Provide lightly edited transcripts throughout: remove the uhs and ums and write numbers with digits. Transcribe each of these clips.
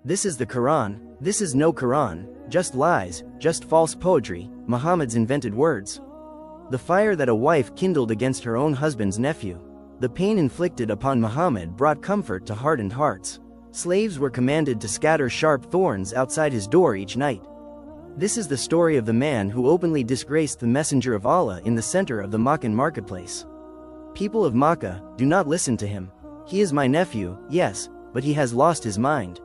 This is the Quran. This is no Quran, just lies, just false poetry, Muhammad's invented words. The fire that a wife kindled against her own husband's nephew. The pain inflicted upon Muhammad brought comfort to hardened hearts. Slaves were commanded to scatter sharp thorns outside his door each night. This is the story of the man who openly disgraced the messenger of Allah in the center of the Meccan marketplace. People of Makkah, do not listen to him. He is my nephew, yes, but he has lost his mind.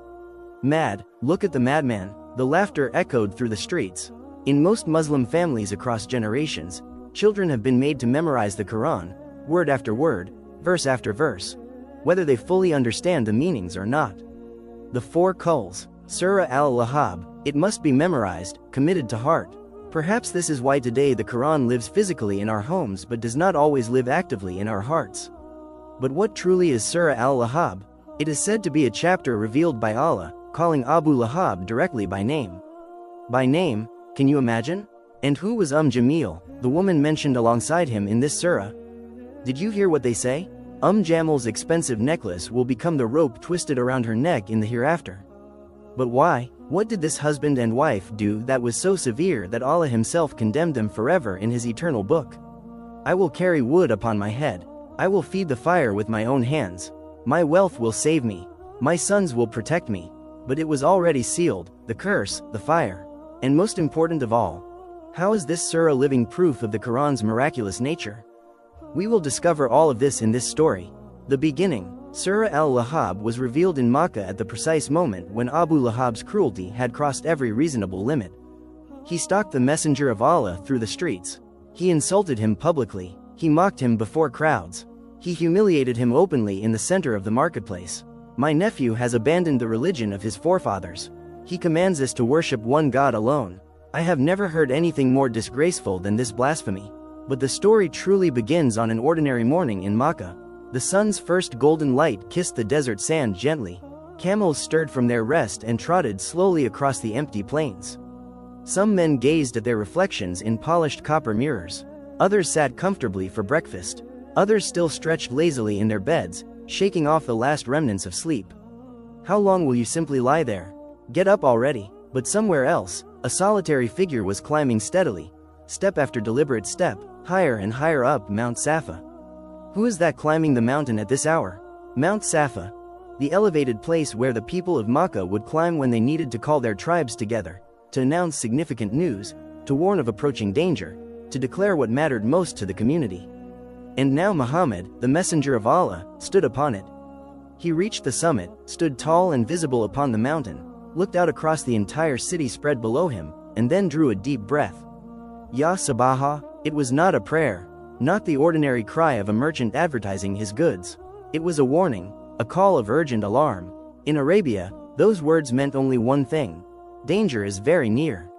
Mad, look at the madman. The laughter echoed through the streets. In most Muslim families across generations, children have been made to memorize the Quran, word after word, verse after verse, whether they fully understand the meanings or not. The four culls, Surah al-Lahab, it must be memorized, committed to heart. Perhaps this is why today the Quran lives physically in our homes but does not always live actively in our hearts. But what truly is Surah al-Lahab? It is said to be a chapter revealed by Allah, calling Abu Lahab directly by name. By name, can you imagine? And who was Jameel, the woman mentioned alongside him in this surah? Did you hear what they say? Jameel's expensive necklace will become the rope twisted around her neck in the hereafter. But why? What did this husband and wife do that was so severe that Allah himself condemned them forever in his eternal book? I will carry wood upon my head. I will feed the fire with my own hands. My wealth will save me. My sons will protect me. But it was already sealed, the curse, the fire. And most important of all, how is this surah living proof of the Quran's miraculous nature? We will discover all of this in this story. The beginning, Surah al-Lahab was revealed in Makkah at the precise moment when Abu Lahab's cruelty had crossed every reasonable limit. He stalked the messenger of Allah through the streets. He insulted him publicly. He mocked him before crowds. He humiliated him openly in the center of the marketplace. My nephew has abandoned the religion of his forefathers. He commands us to worship one God alone. I have never heard anything more disgraceful than this blasphemy. But the story truly begins on an ordinary morning in Makkah. The sun's first golden light kissed the desert sand gently. Camels stirred from their rest and trotted slowly across the empty plains. Some men gazed at their reflections in polished copper mirrors. Others sat comfortably for breakfast. Others still stretched lazily in their beds, shaking off the last remnants of sleep. How long will you simply lie there? Get up already. But somewhere else, a solitary figure was climbing steadily, step after deliberate step, higher and higher up Mount Safa. Who is that climbing the mountain at this hour? Mount Safa, the elevated place where the people of Makkah would climb when they needed to call their tribes together, to announce significant news, to warn of approaching danger, to declare what mattered most to the community. And now Muhammad, the messenger of Allah, stood upon it. He reached the summit, stood tall and visible upon the mountain, looked out across the entire city spread below him, and then drew a deep breath. Ya Sabaha, it was not a prayer, not the ordinary cry of a merchant advertising his goods. It was a warning, a call of urgent alarm. In Arabia, those words meant only one thing: danger is very near.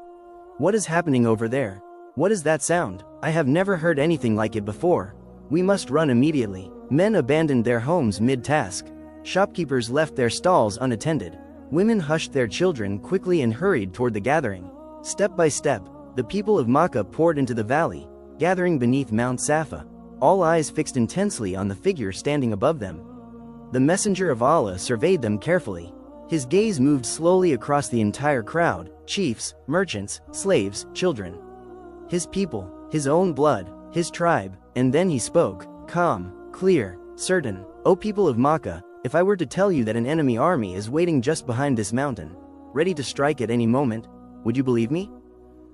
What is happening over there? What is that sound? I have never heard anything like it before. We must run immediately. Men abandoned their homes mid-task. Shopkeepers left their stalls unattended. Women hushed their children quickly and hurried toward the gathering. Step by step, the people of Makkah poured into the valley, gathering beneath Mount Safa, all eyes fixed intensely on the figure standing above them. The messenger of Allah surveyed them carefully. His gaze moved slowly across the entire crowd, chiefs, merchants, slaves, children. His people, his own blood, his tribe, and then he spoke, calm, clear, certain. O people of Makkah, if I were to tell you that an enemy army is waiting just behind this mountain, ready to strike at any moment, would you believe me?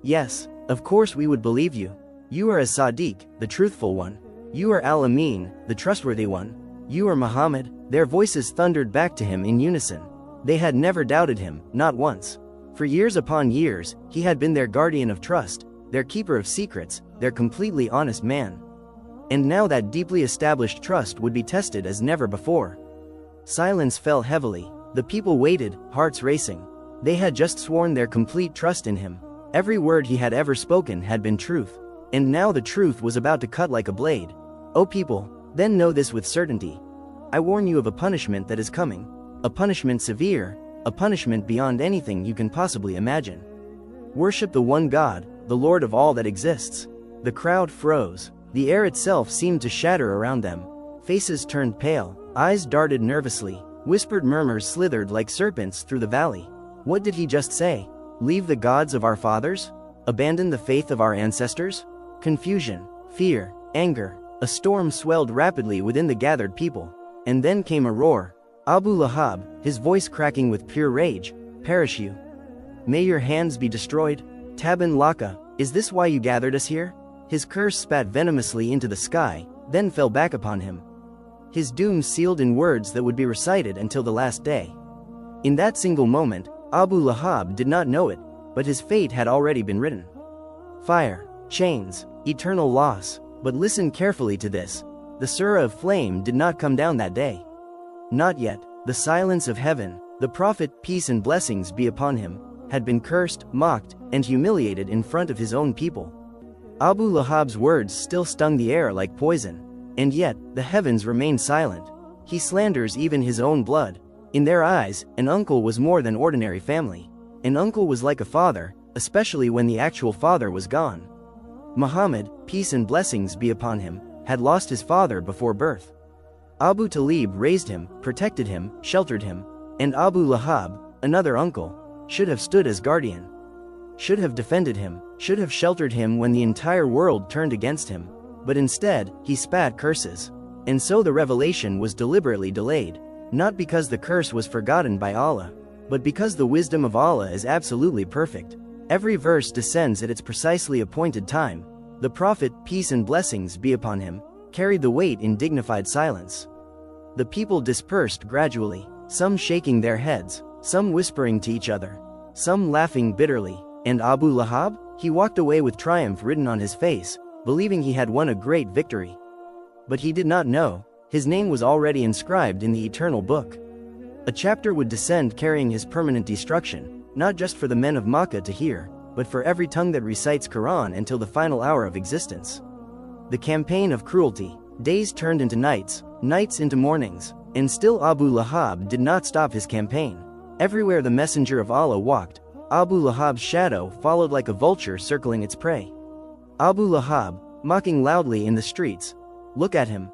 Yes, of course we would believe you. You are as-Sadiq, the truthful one. You are al-Amin, the trustworthy one. You are Muhammad. Their voices thundered back to him in unison. They had never doubted him, not once. For years upon years, he had been their guardian of trust, their keeper of secrets, their completely honest man. And now that deeply established trust would be tested as never before. Silence fell heavily. The people waited, hearts racing. They had just sworn their complete trust in him. Every word he had ever spoken had been truth. And now the truth was about to cut like a blade. O people, then know this with certainty. I warn you of a punishment that is coming. A punishment severe, a punishment beyond anything you can possibly imagine. Worship the one God, the Lord of all that exists. The crowd froze. The air itself seemed to shatter around them. Faces turned pale, eyes darted nervously. Whispered murmurs slithered like serpents through the valley. What did he just say? Leave the gods of our fathers? Abandon the faith of our ancestors? Confusion, fear, anger. A storm swelled rapidly within the gathered people. And then came a roar. Abu Lahab, his voice cracking with pure rage. Perish you. May your hands be destroyed. Tabban Laka, is this why you gathered us here? His curse spat venomously into the sky, then fell back upon him. His doom sealed in words that would be recited until the last day. In that single moment, Abu Lahab did not know it, but his fate had already been written. Fire, chains, eternal loss. But listen carefully to this. The Surah of flame did not come down that day. Not yet. The silence of heaven, the Prophet, peace and blessings be upon him, had been cursed, mocked, and humiliated in front of his own people. Abu Lahab's words still stung the air like poison. And yet, the heavens remained silent. He slanders even his own blood. In their eyes, an uncle was more than ordinary family. An uncle was like a father, especially when the actual father was gone. Muhammad, peace and blessings be upon him, had lost his father before birth. Abu Talib raised him, protected him, sheltered him, and Abu Lahab, another uncle, should have stood as guardian. Should have defended him, should have sheltered him when the entire world turned against him. But instead, he spat curses. And so the revelation was deliberately delayed, not because the curse was forgotten by Allah, but because the wisdom of Allah is absolutely perfect. Every verse descends at its precisely appointed time. The Prophet, peace and blessings be upon him, carried the weight in dignified silence. The people dispersed gradually, some shaking their heads, some whispering to each other, some laughing bitterly. And Abu Lahab? He walked away with triumph written on his face, believing he had won a great victory. But he did not know, his name was already inscribed in the eternal book. A chapter would descend carrying his permanent destruction, not just for the men of Makkah to hear, but for every tongue that recites Qur'an until the final hour of existence. The campaign of cruelty. Days turned into nights, nights into mornings, and still Abu Lahab did not stop his campaign. Everywhere the messenger of Allah walked, Abu Lahab's shadow followed like a vulture circling its prey. Abu Lahab, mocking loudly in the streets. Look at him.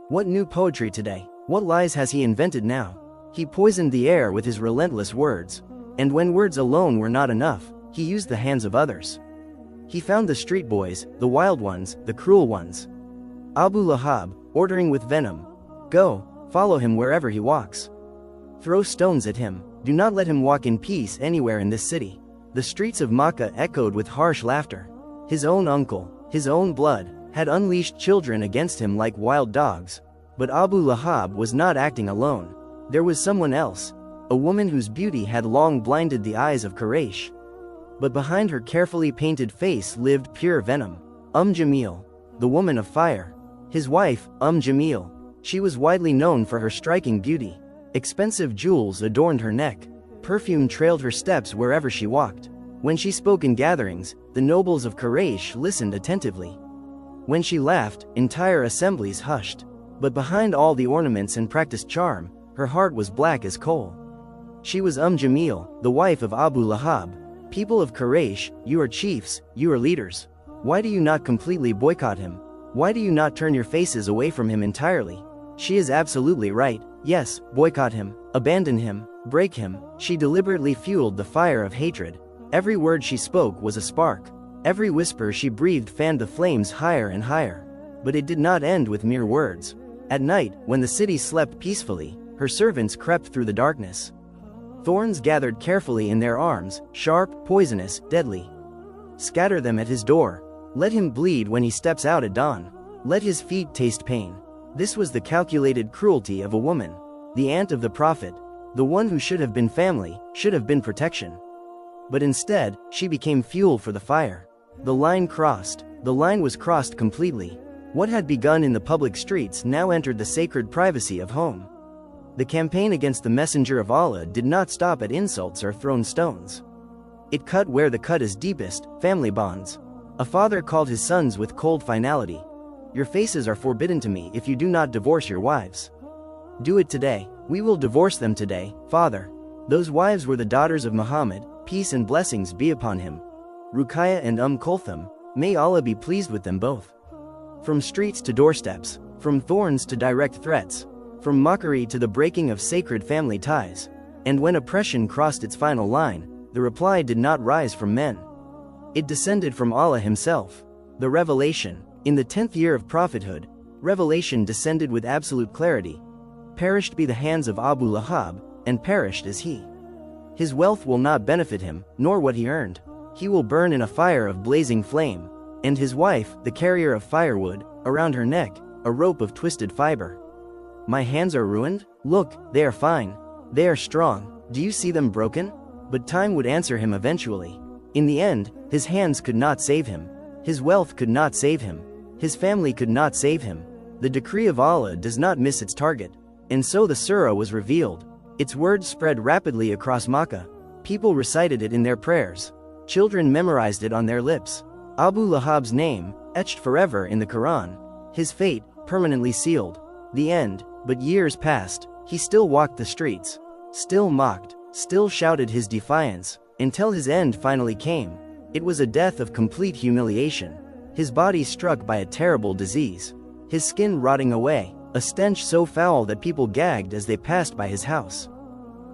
What new poetry today? What lies has he invented now? He poisoned the air with his relentless words. And when words alone were not enough, he used the hands of others. He found the street boys, the wild ones, the cruel ones. Abu Lahab, ordering with venom. Go, follow him wherever he walks. Throw stones at him, do not let him walk in peace anywhere in this city. The streets of Makkah echoed with harsh laughter. His own uncle, his own blood, had unleashed children against him like wild dogs. But Abu Lahab was not acting alone. There was someone else. A woman whose beauty had long blinded the eyes of Quraysh. But behind her carefully painted face lived pure venom. Jameel, the woman of fire. His wife, Jameel. She was widely known for her striking beauty. Expensive jewels adorned her neck. Perfume trailed her steps wherever she walked. When she spoke in gatherings, the nobles of Quraysh listened attentively. When she laughed, entire assemblies hushed. But behind all the ornaments and practiced charm, her heart was black as coal. She was Jameel, the wife of Abu Lahab. People of Quraysh, you are chiefs, you are leaders. Why do you not completely boycott him? Why do you not turn your faces away from him entirely? She is absolutely right. Yes, boycott him, abandon him, break him. She deliberately fueled the fire of hatred. Every word she spoke was a spark. Every whisper she breathed fanned the flames higher and higher. But it did not end with mere words. At night, when the city slept peacefully, her servants crept through the darkness. Thorns gathered carefully in their arms, sharp, poisonous, deadly. Scatter them at his door. Let him bleed when he steps out at dawn. Let his feet taste pain. This was the calculated cruelty of a woman. The aunt of the Prophet. The one who should have been family, should have been protection. But instead, she became fuel for the fire. The line crossed. The line was crossed completely. What had begun in the public streets now entered the sacred privacy of home. The campaign against the messenger of Allah did not stop at insults or thrown stones. It cut where the cut is deepest, family bonds. A father called his sons with cold finality. Your faces are forbidden to me if you do not divorce your wives. Do it today. We will divorce them today, father. Those wives were the daughters of Muhammad, peace and blessings be upon him. Ruqayya and Kulthum, may Allah be pleased with them both. From streets to doorsteps, from thorns to direct threats, from mockery to the breaking of sacred family ties. And when oppression crossed its final line, the reply did not rise from men. It descended from Allah Himself. The revelation. In the 10th year of prophethood, revelation descended with absolute clarity. Perished be the hands of Abu Lahab, and perished is he. His wealth will not benefit him, nor what he earned. He will burn in a fire of blazing flame. And his wife, the carrier of firewood, around her neck, a rope of twisted fiber. My hands are ruined? Look, they are fine. They are strong. Do you see them broken? But time would answer him eventually. In the end, his hands could not save him. His wealth could not save him. His family could not save him. The decree of Allah does not miss its target. And so the surah was revealed. Its words spread rapidly across Makkah. People recited it in their prayers. Children memorized it on their lips. Abu Lahab's name, etched forever in the Qur'an. His fate, permanently sealed. The end. But years passed. He still walked the streets. Still mocked. Still shouted his defiance. Until his end finally came. It was a death of complete humiliation. His body struck by a terrible disease. His skin rotting away. A stench so foul that people gagged as they passed by his house.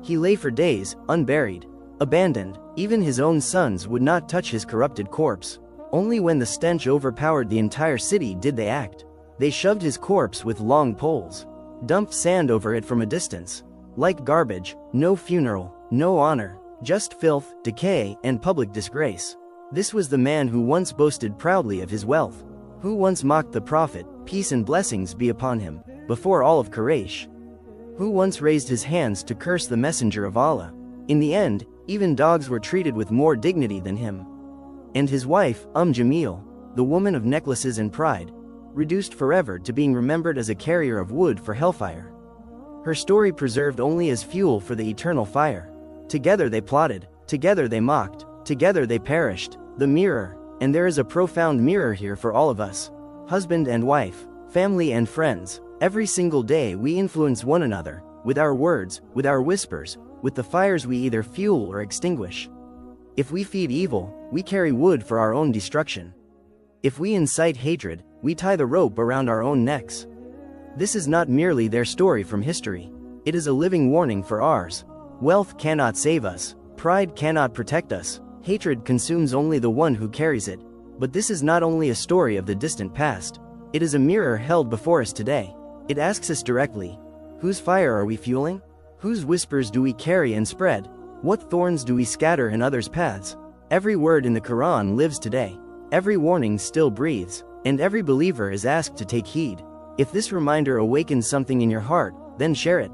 He lay for days, unburied. Abandoned. Even his own sons would not touch his corrupted corpse. Only when the stench overpowered the entire city did they act. They shoved his corpse with long poles. Dumped sand over it from a distance. Like garbage, no funeral, no honor, just filth, decay, and public disgrace. This was the man who once boasted proudly of his wealth. Who once mocked the Prophet, peace and blessings be upon him, before all of Quraysh. Who once raised his hands to curse the messenger of Allah. In the end, even dogs were treated with more dignity than him. And his wife, Jameel, the woman of necklaces and pride, reduced forever to being remembered as a carrier of wood for hellfire. Her story preserved only as fuel for the eternal fire. Together they plotted, together they mocked, together they perished. The mirror. And there is a profound mirror here for all of us. Husband and wife, family and friends. Every single day we influence one another, with our words, with our whispers, with the fires we either fuel or extinguish. If we feed evil, we carry wood for our own destruction. If we incite hatred, we tie the rope around our own necks. This is not merely their story from history. It is a living warning for ours. Wealth cannot save us. Pride cannot protect us. Hatred consumes only the one who carries it. But this is not only a story of the distant past. It is a mirror held before us today. It asks us directly, whose fire are we fueling? Whose whispers do we carry and spread? What thorns do we scatter in others' paths? Every word in the Quran lives today. Every warning still breathes. And every believer is asked to take heed. If this reminder awakens something in your heart, then share it.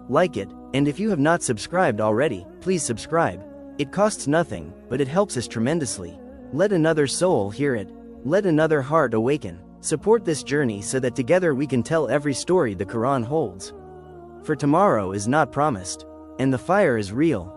Like it, and if you have not subscribed already, please subscribe. It costs nothing, but it helps us tremendously. Let another soul hear it. Let another heart awaken. Support this journey so that together we can tell every story the Quran holds. For tomorrow is not promised. And the fire is real.